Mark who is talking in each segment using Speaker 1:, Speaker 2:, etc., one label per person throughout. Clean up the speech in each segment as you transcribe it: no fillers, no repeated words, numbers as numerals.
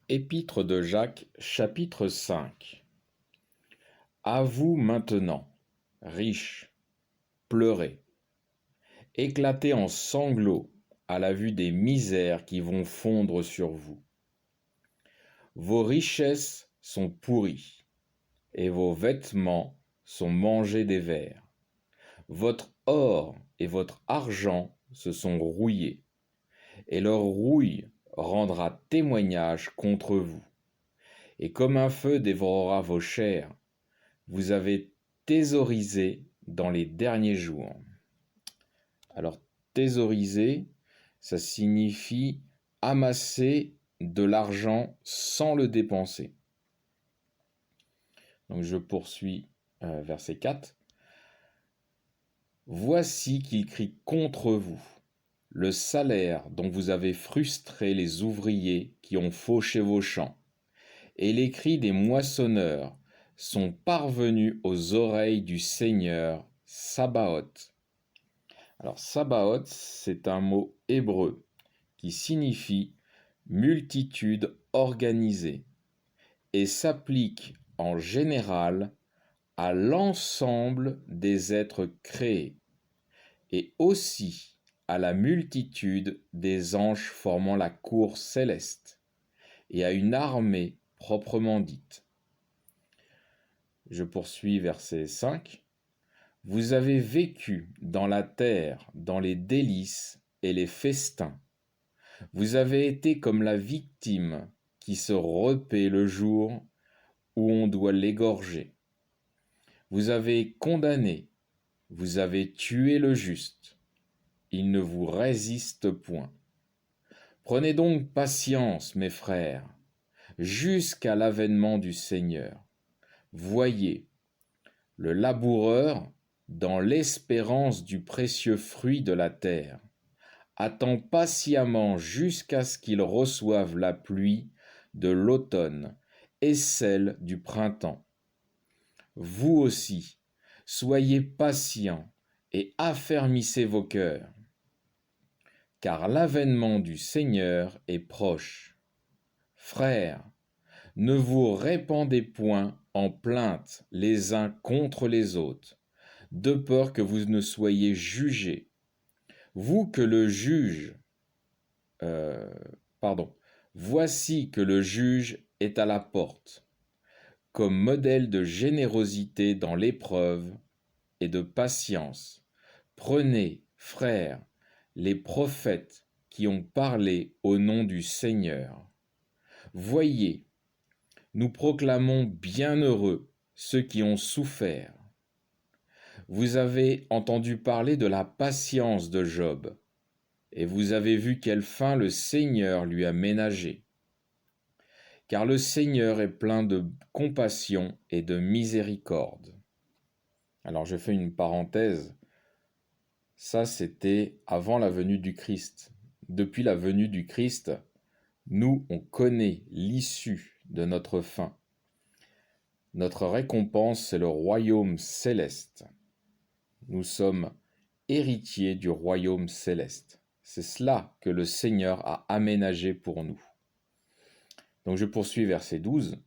Speaker 1: Épître de Jacques, chapitre 5. À vous maintenant, riches, pleurez, éclatez en sanglots à la vue des misères qui vont fondre sur vous. Vos richesses sont pourries, et vos vêtements sont mangés des vers. Votre or et votre argent se sont rouillés, et leur rouille rendra témoignage contre vous. Et comme un feu dévorera vos chairs, vous avez thésaurisé dans les derniers jours. Alors, thésauriser, ça signifie amasser de l'argent sans le dépenser. Donc, je poursuis verset 4. Voici qu'il crie contre vous, le salaire dont vous avez frustré les ouvriers qui ont fauché vos champs, et les cris des moissonneurs sont parvenus aux oreilles du Seigneur Sabaoth. Alors Sabaoth, c'est un mot hébreu qui signifie multitude organisée et s'applique en général à l'ensemble des êtres créés et aussi à la multitude des anges formant la cour céleste et à une armée proprement dite. Je poursuis verset 5. Vous avez vécu dans la terre, dans les délices et les festins. Vous avez été comme la victime qui se repaît le jour où on doit l'égorger. Vous avez condamné, vous avez tué le juste. Il ne vous résiste point. Prenez donc patience, mes frères, jusqu'à l'avènement du Seigneur. Voyez, le laboureur, dans l'espérance du précieux fruit de la terre, attend patiemment jusqu'à ce qu'il reçoive la pluie de l'automne et celle du printemps. Vous aussi, soyez patients et affermissez vos cœurs, car l'avènement du Seigneur est proche. Frères, ne vous répandez point en plaintes les uns contre les autres, de peur que vous ne soyez jugés. Vous que le juge, euh, voici que le juge est à la porte, comme modèle de générosité dans l'épreuve et de patience. Prenez, frères, les prophètes qui ont parlé au nom du Seigneur. Voyez, nous proclamons bienheureux ceux qui ont souffert. Vous avez entendu parler de la patience de Job, et vous avez vu quelle fin le Seigneur lui a ménagée. Car le Seigneur est plein de compassion et de miséricorde. Alors je fais une parenthèse, ça c'était avant la venue du Christ. Depuis la venue du Christ, nous on connaît l'issue de notre fin. Notre récompense, c'est le royaume céleste. Nous sommes héritiers du royaume céleste. C'est cela que le Seigneur a aménagé pour nous. Donc je poursuis verset 12.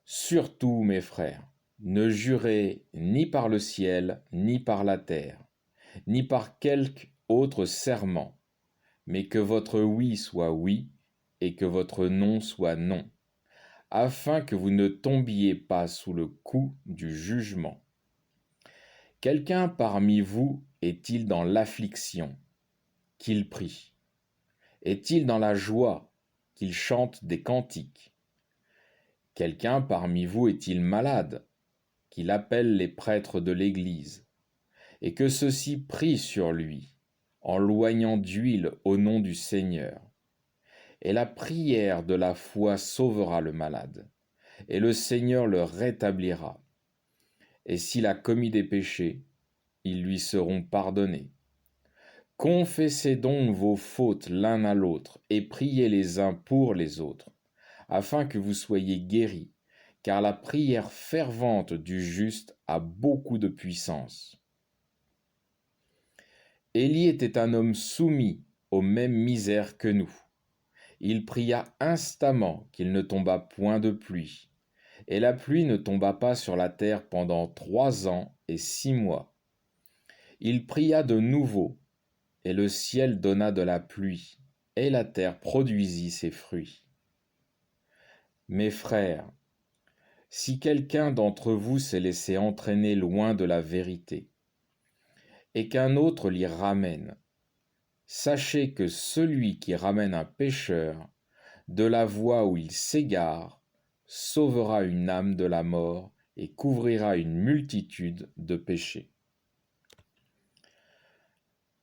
Speaker 1: Surtout, mes frères, ne jurez ni par le ciel, ni par la terre, ni par quelque autre serment, mais que votre oui soit oui, et que votre non soit non, afin que vous ne tombiez pas sous le coup du jugement. Quelqu'un parmi vous est-il dans l'affliction, qu'il prie? Est-il dans la joie, qu'il chante des cantiques? Quelqu'un parmi vous est-il malade, qu'il appelle les prêtres de l'Église, et que ceux-ci prient sur lui, en loignant d'huile au nom du Seigneur? Et la prière de la foi sauvera le malade, et le Seigneur le rétablira. Et s'il a commis des péchés, ils lui seront pardonnés. Confessez donc vos fautes l'un à l'autre, et priez les uns pour les autres, afin que vous soyez guéris, car la prière fervente du juste a beaucoup de puissance. Élie était un homme soumis aux mêmes misères que nous. Il pria instamment qu'il ne tombât point de pluie. Et la pluie ne tomba pas sur la terre pendant 3 ans et 6 mois. Il pria de nouveau, et le ciel donna de la pluie, et la terre produisit ses fruits. Mes frères, si quelqu'un d'entre vous s'est laissé entraîner loin de la vérité, et qu'un autre l'y ramène, sachez que celui qui ramène un pécheur de la voie où il s'égare sauvera une âme de la mort et couvrira une multitude de péchés.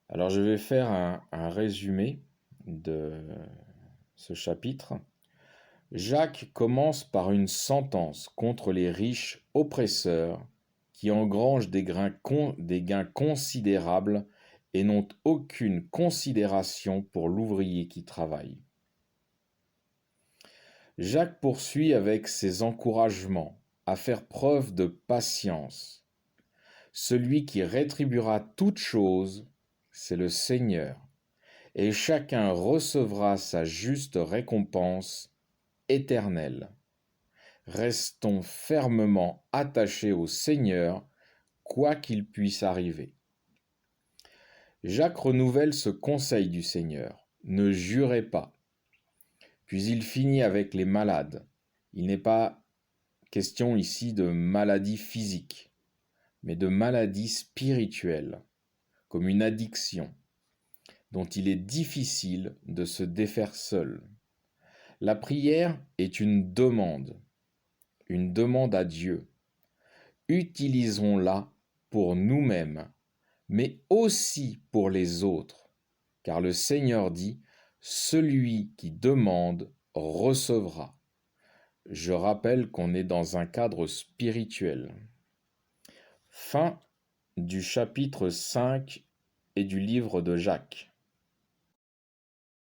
Speaker 1: Alors je vais faire un résumé de ce chapitre. Jacques commence par une sentence contre les riches oppresseurs qui engrangent des gains considérables et n'ont aucune considération pour l'ouvrier qui travaille. Jacques poursuit avec ses encouragements à faire preuve de patience. Celui qui rétribuera toute chose, c'est le Seigneur, et chacun recevra sa juste récompense éternelle. Restons fermement attachés au Seigneur, quoi qu'il puisse arriver. Jacques renouvelle ce conseil du Seigneur, ne jurez pas. Puis il finit avec les malades. Il n'est pas question ici de maladie physique, mais de maladie spirituelle, comme une addiction, dont il est difficile de se défaire seul. La prière est une demande à Dieu. Utilisons-la pour nous-mêmes, mais aussi pour les autres, car le Seigneur dit « Celui qui demande recevra ». Je rappelle qu'on est dans un cadre spirituel. Fin du chapitre 5 et du livre de Jacques.